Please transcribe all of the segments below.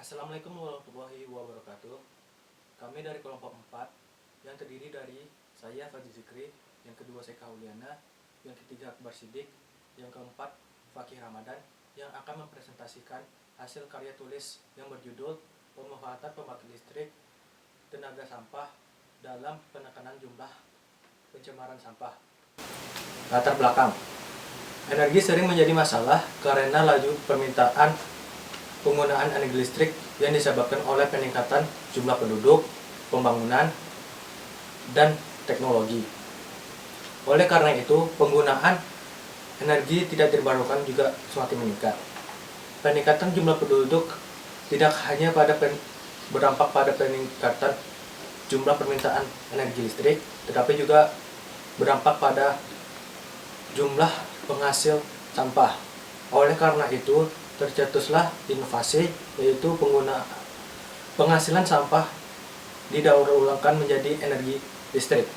Assalamualaikum warahmatullahi wabarakatuh. Kami dari kelompok 4 yang terdiri dari saya Fadzi Zikri, yang kedua Seka Uliana, yang ketiga Akbar Sidik, yang keempat Fakih Ramadan, yang akan mempresentasikan hasil karya tulis yang berjudul Pemanfaatan Pembangkit Listrik Tenaga Sampah dalam Penekanan Jumlah Pencemaran Sampah. Latar belakang: energi sering menjadi masalah karena laju permintaan penggunaan energi listrik yang disebabkan oleh peningkatan jumlah penduduk, pembangunan, dan teknologi. Oleh karena itu, penggunaan energi tidak terbarukan juga semakin meningkat. Peningkatan jumlah penduduk tidak hanya berdampak pada peningkatan jumlah permintaan energi listrik, tetapi juga berdampak pada jumlah penghasil sampah. Oleh karena itu, tercetuslah inovasi, yaitu penghasilan sampah didaur ulangkan menjadi energi listrik.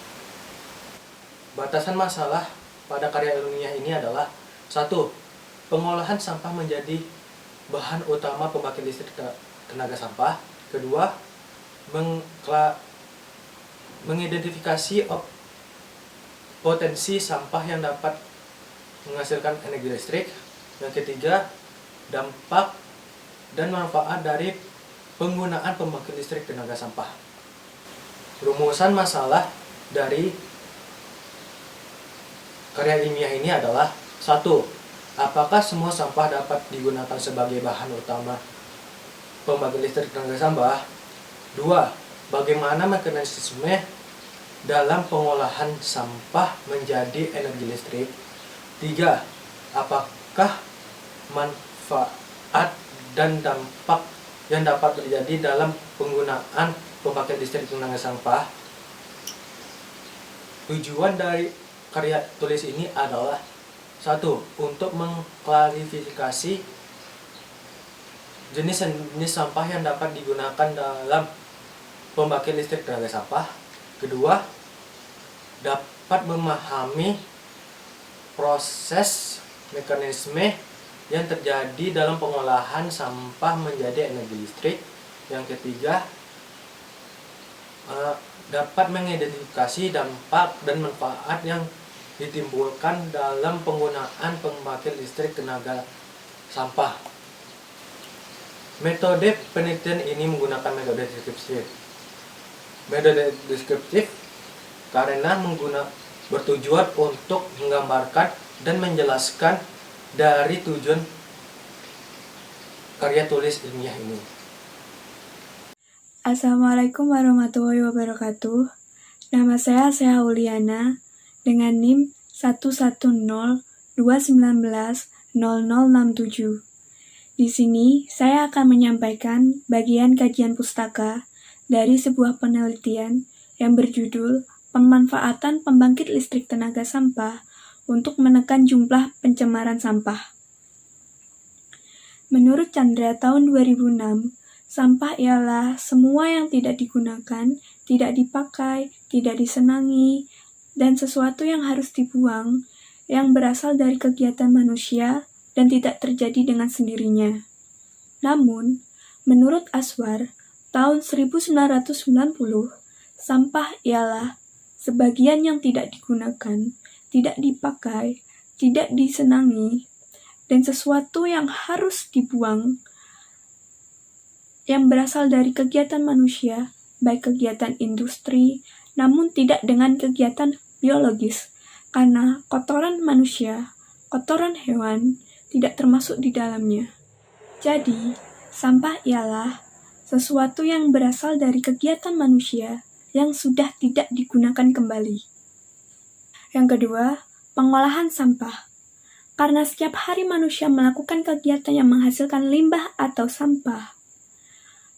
Batasan masalah pada karya ilmiah ini adalah: 1. Pengolahan sampah menjadi bahan utama pembangkit listrik tenaga sampah. Kedua, mengidentifikasi potensi sampah yang dapat menghasilkan energi listrik. Yang ketiga, dampak dan manfaat dari penggunaan pembangkit listrik tenaga sampah. Rumusan masalah dari karya ilmiah ini adalah: 1. Apakah semua sampah dapat digunakan sebagai bahan utama pembangkit listrik tenaga sampah? 2. Bagaimana mekanisme dalam pengolahan sampah menjadi energi listrik? 3. Apakah manfaat dan dampak yang dapat terjadi dalam penggunaan pembangkit listrik tenaga sampah? Tujuan dari karya tulis ini adalah: 1. Untuk mengklarifikasi jenis-jenis sampah yang dapat digunakan dalam pembangkit listrik tenaga sampah. Kedua, dapat memahami proses mekanisme yang terjadi dalam pengolahan sampah menjadi energi listrik. Yang ketiga, dapat mengidentifikasi dampak dan manfaat yang ditimbulkan dalam penggunaan pembangkit listrik tenaga sampah. Metode penelitian ini menggunakan metode deskriptif. Metode deskriptif karena bertujuan untuk menggambarkan dan menjelaskan dari tujuan karya tulis ilmiah ini. Assalamualaikum warahmatullahi wabarakatuh. Nama saya Seha Uliana dengan NIM 110-219-0067. Di sini saya akan menyampaikan bagian kajian pustaka dari sebuah penelitian yang berjudul Pemanfaatan Pembangkit Listrik Tenaga Sampah untuk menekan jumlah pencemaran sampah. Menurut Chandra tahun 2006, sampah ialah semua yang tidak digunakan, tidak dipakai, tidak disenangi, dan sesuatu yang harus dibuang, yang berasal dari kegiatan manusia dan tidak terjadi dengan sendirinya. Namun, menurut Aswar, tahun 1990, sampah ialah sebagian yang tidak digunakan, tidak dipakai, tidak disenangi, dan sesuatu yang harus dibuang, yang berasal dari kegiatan manusia, baik kegiatan industri, namun tidak dengan kegiatan biologis, karena kotoran manusia, kotoran hewan, tidak termasuk di dalamnya. Jadi, sampah ialah sesuatu yang berasal dari kegiatan manusia yang sudah tidak digunakan kembali. Yang kedua, pengolahan sampah. Karena setiap hari manusia melakukan kegiatan yang menghasilkan limbah atau sampah,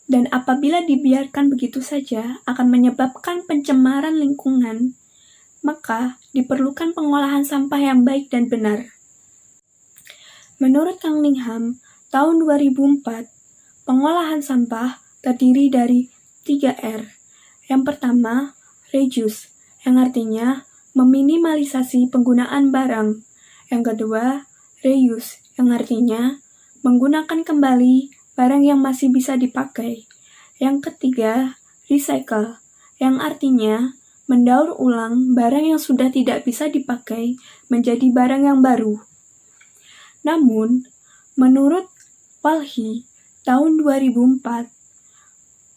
dan apabila dibiarkan begitu saja akan menyebabkan pencemaran lingkungan, maka diperlukan pengolahan sampah yang baik dan benar. Menurut Kang Lingham, tahun 2004, pengolahan sampah terdiri dari 3R. Yang pertama, reduce, yang artinya meminimalisasi penggunaan barang. Yang kedua, reuse, yang artinya menggunakan kembali barang yang masih bisa dipakai. Yang ketiga, recycle, yang artinya mendaur ulang barang yang sudah tidak bisa dipakai menjadi barang yang baru. Namun, menurut Walhi tahun 2004,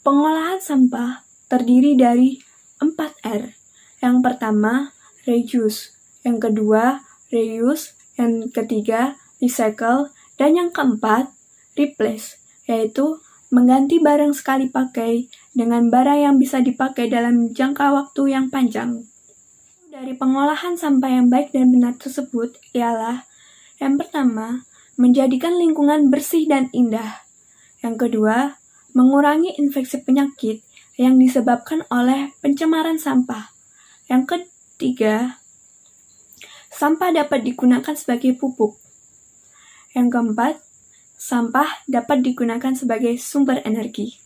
pengolahan sampah terdiri dari 4R. Yang pertama, reduce. Yang kedua, reuse. Yang ketiga, recycle. Dan yang keempat, replace, yaitu mengganti barang sekali pakai dengan barang yang bisa dipakai dalam jangka waktu yang panjang. Dari pengolahan sampah yang baik dan benar tersebut ialah yang pertama, menjadikan lingkungan bersih dan indah. Yang kedua, mengurangi infeksi penyakit yang disebabkan oleh pencemaran sampah. Yang ketiga, sampah dapat digunakan sebagai pupuk. Yang keempat, sampah dapat digunakan sebagai sumber energi.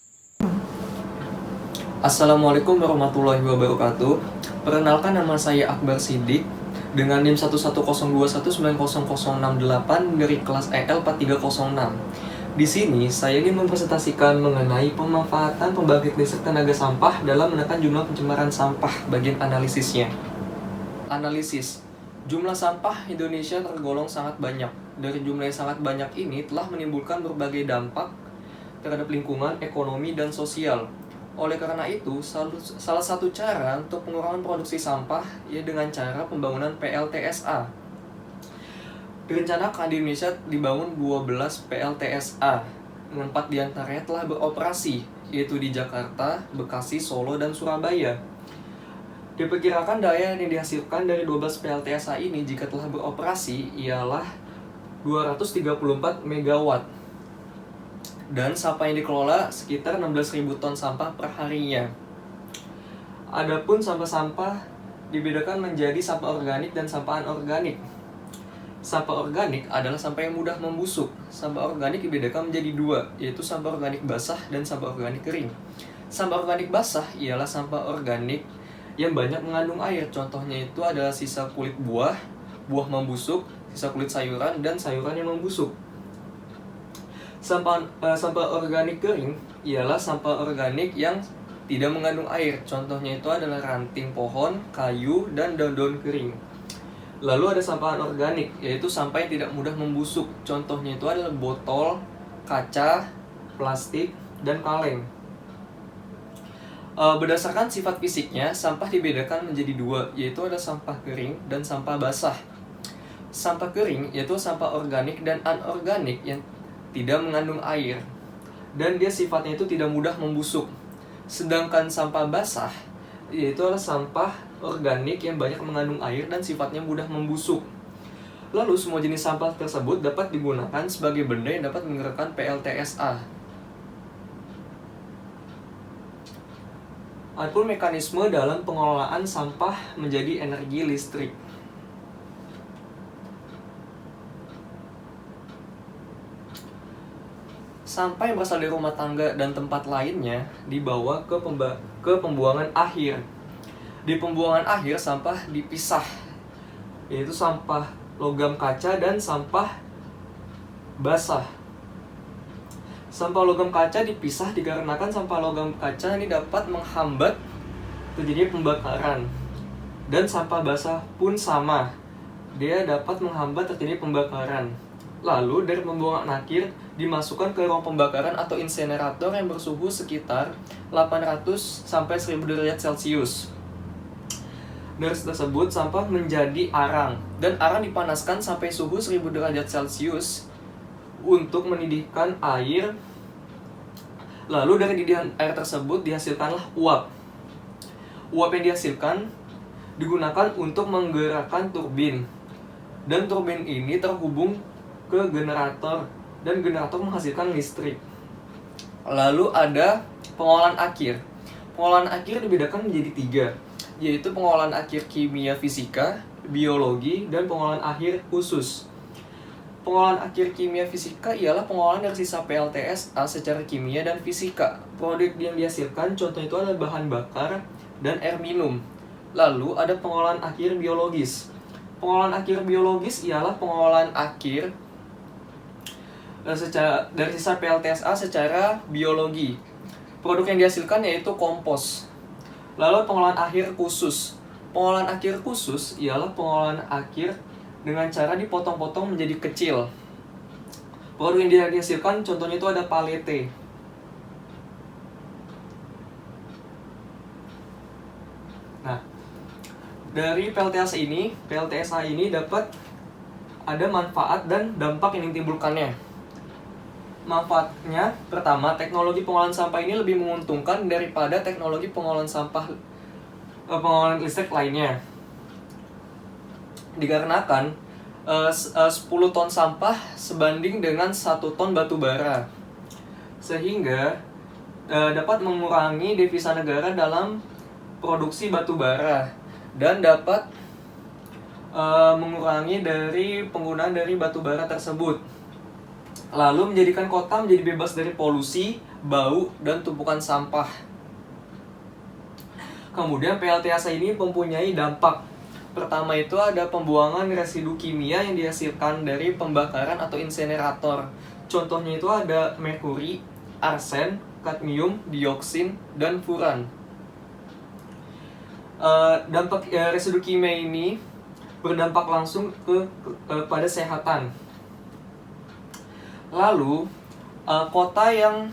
Assalamualaikum warahmatullahi wabarakatuh. Perkenalkan, nama saya Akbar Siddiq dengan NIM 110219068 dari kelas EL 4306. Di sini saya ingin mempresentasikan mengenai pemanfaatan pembangkit listrik tenaga sampah dalam menekan jumlah pencemaran sampah. Bagian analisisnya. Analisis. Jumlah sampah Indonesia tergolong sangat banyak. Dari jumlah yang sangat banyak ini telah menimbulkan berbagai dampak terhadap lingkungan, ekonomi, dan sosial. Oleh karena itu, salah satu cara untuk pengurangan produksi sampah ya dengan cara pembangunan PLTSA. Direncanakan di Indonesia dibangun 12 PLTSA, 4 diantaranya telah beroperasi, yaitu di Jakarta, Bekasi, Solo, dan Surabaya. Diperkirakan daya yang dihasilkan dari 12 PLTSA ini jika telah beroperasi ialah 234 MW. Dan sampah yang dikelola sekitar 16.000 ton sampah per harinya. Adapun sampah-sampah dibedakan menjadi sampah organik dan sampah anorganik. Sampah organik adalah sampah yang mudah membusuk. Sampah organik dibedakan menjadi dua, yaitu sampah organik basah dan sampah organik kering. Sampah organik basah ialah sampah organik yang banyak mengandung air. Contohnya itu adalah sisa kulit buah, buah membusuk, sisa kulit sayuran, dan sayuran yang membusuk. Sampah organik kering ialah sampah organik yang tidak mengandung air. Contohnya itu adalah ranting pohon, kayu, dan daun-daun kering. Lalu ada sampah anorganik, yaitu sampah yang tidak mudah membusuk. Contohnya itu adalah botol, kaca, plastik, dan kaleng. Berdasarkan sifat fisiknya, sampah dibedakan menjadi dua, yaitu ada sampah kering dan sampah basah. Sampah kering yaitu sampah organik dan anorganik yang tidak mengandung air, dan dia sifatnya itu tidak mudah membusuk. Sedangkan sampah basah yaitu adalah sampah organik yang banyak mengandung air dan sifatnya mudah membusuk. Lalu semua jenis sampah tersebut dapat digunakan sebagai benda yang dapat menggerakkan PLTSA. Adapun mekanisme dalam pengelolaan sampah menjadi energi listrik. Sampah yang berasal dari rumah tangga dan tempat lainnya dibawa ke pembuangan akhir. Di pembuangan akhir, sampah dipisah, yaitu sampah logam kaca dan sampah basah. Sampah logam kaca dipisah dikarenakan sampah logam kaca ini dapat menghambat terjadinya pembakaran. Dan sampah basah pun sama, dia dapat menghambat terjadinya pembakaran. Lalu dari pembuangan akhir dimasukkan ke ruang pembakaran atau insenerator yang bersuhu sekitar 800 sampai 1000 derajat Celcius. Dari tersebut sampah menjadi arang, dan arang dipanaskan sampai suhu 1000 derajat Celcius untuk mendidihkan air. Lalu dari didihan air tersebut dihasilkanlah uap. Uap yang dihasilkan digunakan untuk menggerakkan turbin, dan turbin ini terhubung ke generator, dan generator menghasilkan listrik. Lalu ada pengolahan akhir. Pengolahan akhir dibedakan menjadi 3, yaitu pengolahan akhir kimia fisika, biologi, dan pengolahan akhir khusus. Pengolahan akhir kimia fisika ialah pengolahan dari sisa PLTSA secara kimia dan fisika. Produk yang dihasilkan contohnya itu adalah bahan bakar dan air minum. Lalu ada pengolahan akhir biologis. Pengolahan akhir biologis ialah pengolahan akhir dari sisa PLTSA secara biologi. Produk yang dihasilkan yaitu kompos. Lalu pengolahan akhir khusus. Pengolahan akhir khusus ialah pengolahan akhir dengan cara dipotong-potong menjadi kecil. Produk yang dihasilkan contohnya itu ada palete. Nah, dari PLTSA ini dapat ada manfaat dan dampak yang ditimbulkannya. Manfaatnya, pertama, teknologi pengolahan sampah ini lebih menguntungkan daripada teknologi pengolahan listrik lainnya. Dikarenakan 10 ton sampah sebanding dengan 1 ton batu bara, sehingga dapat mengurangi devisa negara dalam produksi batu bara dan dapat mengurangi dari penggunaan dari batu bara tersebut. Lalu menjadikan kota menjadi bebas dari polusi, bau, dan tumpukan sampah. Kemudian PLTSA ini mempunyai dampak. Pertama itu ada pembuangan residu kimia yang dihasilkan dari pembakaran atau insinerator. Contohnya itu ada merkuri, arsen, kadmium, dioksin, dan furan. Dampak residu kimia ini berdampak langsung pada kesehatan. Lalu, kota yang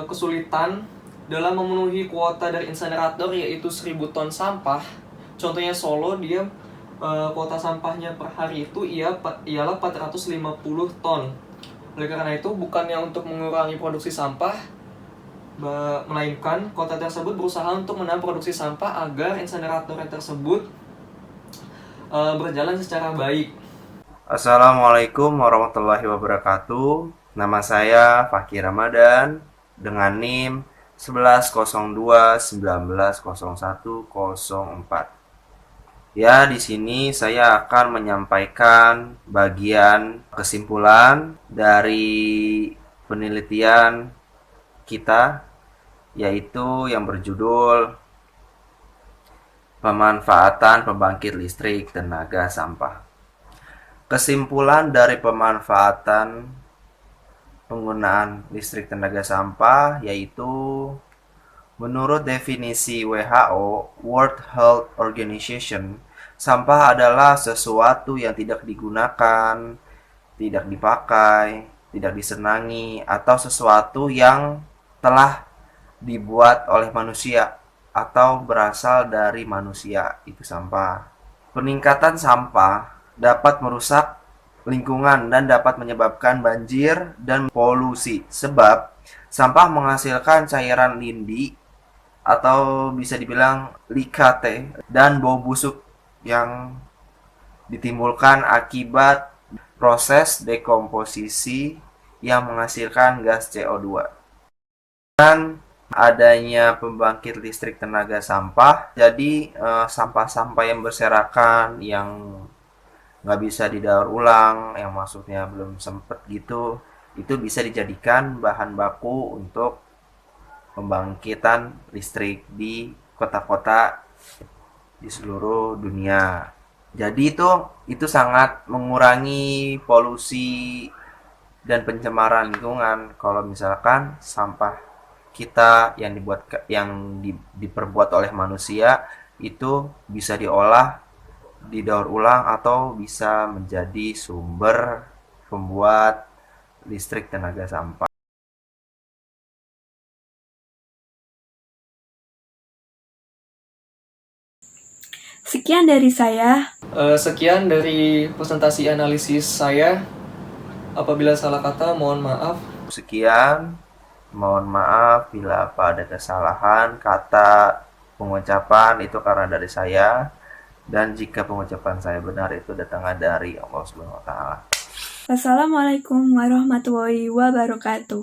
kesulitan dalam memenuhi kuota dari insinerator yaitu 1000 ton sampah. Contohnya Solo, dia kuota sampahnya per hari itu ialah 450 ton. Oleh karena itu, bukannya untuk mengurangi produksi sampah, melainkan kota tersebut berusaha untuk menahan produksi sampah agar insinerator tersebut berjalan secara baik. Assalamualaikum warahmatullahi wabarakatuh. Nama saya Fakir Ramadan dengan NIM 1102190104. Ya, di sini saya akan menyampaikan bagian kesimpulan dari penelitian kita, yaitu yang berjudul Pemanfaatan Pembangkit Listrik Tenaga Sampah. Kesimpulan dari pemanfaatan penggunaan listrik tenaga sampah yaitu menurut definisi WHO, World Health Organization, sampah adalah sesuatu yang tidak digunakan, tidak dipakai, tidak disenangi, atau sesuatu yang telah dibuat oleh manusia atau berasal dari manusia, itu sampah. Peningkatan sampah dapat merusak lingkungan dan dapat menyebabkan banjir dan polusi, sebab sampah menghasilkan cairan lindi atau bisa dibilang likate dan bau busuk yang ditimbulkan akibat proses dekomposisi yang menghasilkan gas CO2. Dan adanya pembangkit listrik tenaga sampah, jadi sampah-sampah yang berserakan, yang nggak bisa didaur ulang, yang maksudnya belum sempet gitu, itu bisa dijadikan bahan baku untuk pembangkitan listrik di kota-kota di seluruh dunia. Jadi itu sangat mengurangi polusi dan pencemaran lingkungan kalau misalkan sampah kita yang diperbuat oleh manusia itu bisa diolah, didaur ulang, atau bisa menjadi sumber pembuat listrik tenaga sampah. Sekian dari saya. Sekian dari presentasi analisis saya. Apabila salah kata, mohon maaf. Sekian, mohon maaf bila ada kesalahan kata pengucapan, itu karena dari saya. Dan jika pengucapan saya benar, itu datangnya dari Allah Subhanahu wa Ta'ala. Wassalamualaikum warahmatullahi wabarakatuh.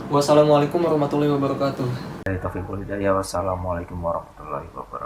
Wassalamualaikum warahmatullahi wabarakatuh. Dari Taufiqul Hidayah, wassalamualaikum warahmatullahi wabarakatuh.